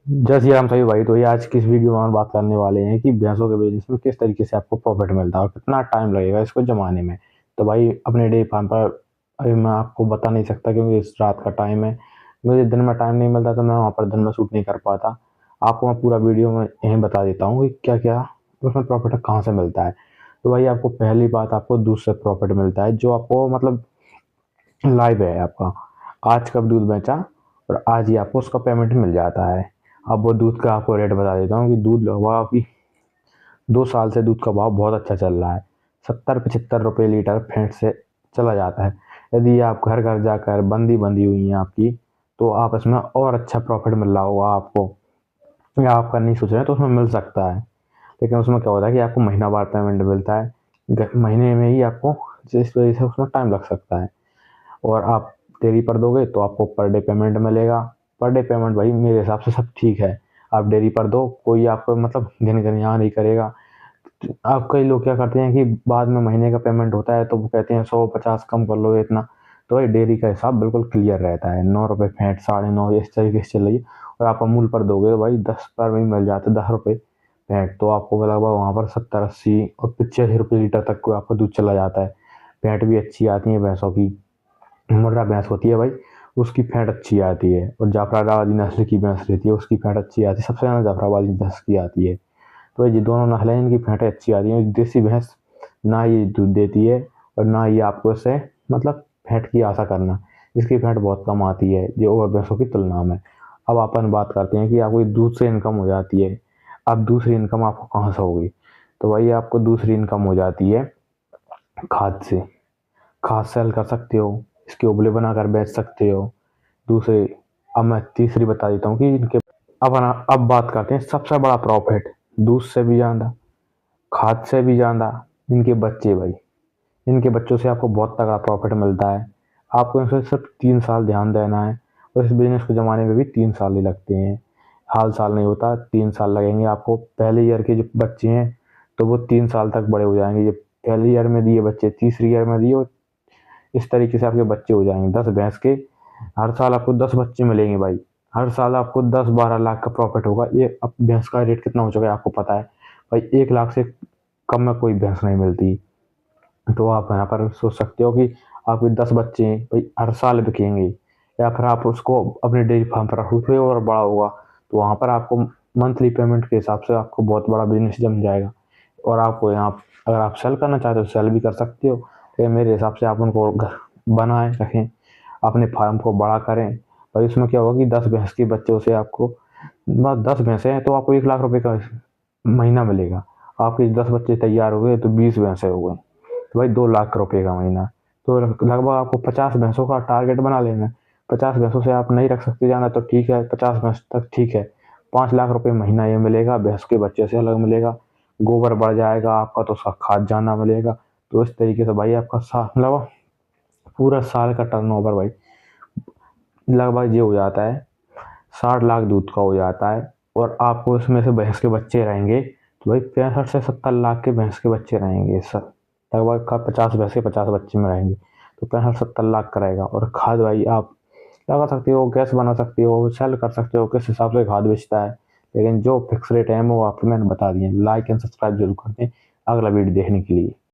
जय श्री राम सभी भाई। तो ये आज की इस वीडियो में हम बात करने वाले हैं कि भैंसों के बिजनेस में किस तरीके से आपको प्रॉफिट मिलता है और कितना टाइम लगेगा इसको जमाने में। तो भाई अपने डेयरी फार्म पर अभी मैं आपको बता नहीं सकता क्योंकि इस रात का टाइम है, मुझे दिन में टाइम नहीं मिलता तो मैं वहाँ पर दिन में शूट नहीं कर पाता। आपको मैं पूरा वीडियो में यहीं बता देता हूँ कि क्या क्या उसमें प्रॉफिट कहाँ से मिलता है। तो भाई आपको पहली बात, आपको दूध से प्रॉफिट मिलता है जो आपको मतलब लाइव है आपका। आज कब दूध बेचा और आज ही आपको उसका पेमेंट मिल जाता है। अब वो दूध का आपको रेट बता देता हूँ कि दूध लगभग अभी 2 साल से दूध का भाव बहुत अच्छा चल रहा है। 70-75 रुपये लीटर फैट से चला जाता है। यदि आप घर घर जाकर बंदी बंदी हुई हैं आपकी, तो आप इसमें और अच्छा प्रॉफिट मिल रहा होगा आपको, या आप करनी सोच रहे हैं तो उसमें मिल सकता है। लेकिन उसमें क्या होता है कि आपको महीनावार पेमेंट मिलता है, महीने में ही आपको, जिस वजह से उसमें टाइम लग सकता है। और आप डेयरी पर दोगे तो आपको पर डे पेमेंट मिलेगा। पर डे पेमेंट भाई मेरे हिसाब से सब ठीक है। आप डेयरी पर दो, कोई आपको मतलब गिन गिन यहाँ नहीं करेगा। आप कई लोग क्या करते हैं कि बाद में महीने का पेमेंट होता है तो वो कहते हैं 150 कम कर लो इतना। तो भाई डेयरी का हिसाब बिल्कुल क्लियर रहता है, 9 रुपये फैट, 9.5 इस तरीके से चल रही है। और आप अमूल पर दोगे तो भाई 10 पर भी मिल जाते, 10 रुपये फैट, तो आपको लगभग वहाँ पर 70-80 और 85 रुपये लीटर तक को आपका दूध चला जाता है। फैट भी अच्छी आती है भैंसों की। मुर्रा भैंस होती है भाई, उसकी फैट अच्छी आती है। और जाफराबादी नस्ल की भैंस रहती है, उसकी फैट अच्छी आती है। सबसे ज़्यादा जाफराबादी भैंस की आती है। तो ये दोनों नस्लें, इनकी फैटें अच्छी आती हैं। देसी भैंस ना ये दूध देती है और ना ये आपको इससे मतलब फैट की आशा करना, इसकी फैट बहुत कम आती है जो और भैंसों की तुलना में। अब अपन बात करते हैं कि आपको ये दूध से इनकम हो जाती है। अब दूसरी इनकम आपको कहाँ से होगी? तो भाई आपको दूसरी इनकम हो जाती है खाद से। खाद सेल कर सकते हो, इसके उपले बनाकर बेच सकते हो। दूसरे, अब मैं तीसरी बता देता हूँ कि इनके, अब बात करते हैं सबसे बड़ा प्रॉफिट, दूध से भी ज़्यादा, खाद से भी ज़्यादा, इनके बच्चे भाई। इनके बच्चों से आपको बहुत तगड़ा प्रॉफिट मिलता है। आपको इनसे सिर्फ 3 साल ध्यान देना है और इस बिजनेस को जमाने में भी 3 साल ही लगते हैं। हाल साल नहीं होता, 3 साल लगेंगे आपको। पहले ईयर के जो बच्चे हैं तो वो 3 साल तक बड़े हो जाएंगे। ये पहले ईयर में दिए बच्चे तीसरी ईयर में दिए, और इस तरीके से आपके बच्चे हो जाएंगे 10 भैंस के। हर साल आपको 10 बच्चे मिलेंगे भाई। हर साल आपको 10-12 लाख का प्रॉफिट होगा। ये अब भैंस का रेट कितना हो चुका है आपको पता है भाई, 1 लाख से कम में कोई भैंस नहीं मिलती। तो आप यहाँ पर सोच सकते हो कि आपके 10 बच्चे हैं भाई, हर साल बिकेंगे। या फिर आप उसको अपने डेयरी फार्म पर रखोगे और बड़ा होगा तो वहाँ पर आपको मंथली पेमेंट के हिसाब से आपको बहुत बड़ा बिजनेस जम जाएगा। और आपको यहाँ, अगर आप सेल करना चाहते हो सेल भी कर सकते हो। लेकिन मेरे हिसाब से आप उनको बनाए रखें, अपने फार्म को बड़ा करें। भाई उसमें क्या होगा कि 10 भैंस के बच्चों से आपको, बस 10 भैंसें हैं तो आपको 1 लाख रुपए का महीना मिलेगा। आपके 10 बच्चे तैयार हो गए तो 20 भैंसें हो गई, तो भाई 2 लाख रुपए का महीना। तो लगभग आपको 50 भैंसों का टारगेट बना लेना है। 50 भैंसों से आप नहीं रख सकते जाना तो ठीक है, 50 भैंस तक ठीक है। 5 लाख रुपए महीना ये मिलेगा, भैंस के बच्चे से अलग मिलेगा। गोबर बढ़ जाएगा आपका तो उसका खाद जाना मिलेगा। तो इस तरीके से भाई आपका मतलब पूरा साल का टर्नओवर भाई लगभग ये हो जाता है, 60 लाख दूध का हो जाता है। और आपको इसमें से भैंस के बच्चे रहेंगे तो भाई 65 से 70 लाख के भैंस के बच्चे रहेंगे। सर लगभग का 50 भैंस के 50 बच्चे में रहेंगे तो 65-70 लाख का रहेगा। और खाद भाई आप लगा सकते हो, गैस बना सकते हो, सेल कर सकते हो, किस हिसाब से खाद बेचता है। लेकिन जो फिक्स रेट है वो आपको मैंने बता दिए। लाइक एंड सब्सक्राइब जरूर कर दें अगला वीडियो देखने के लिए।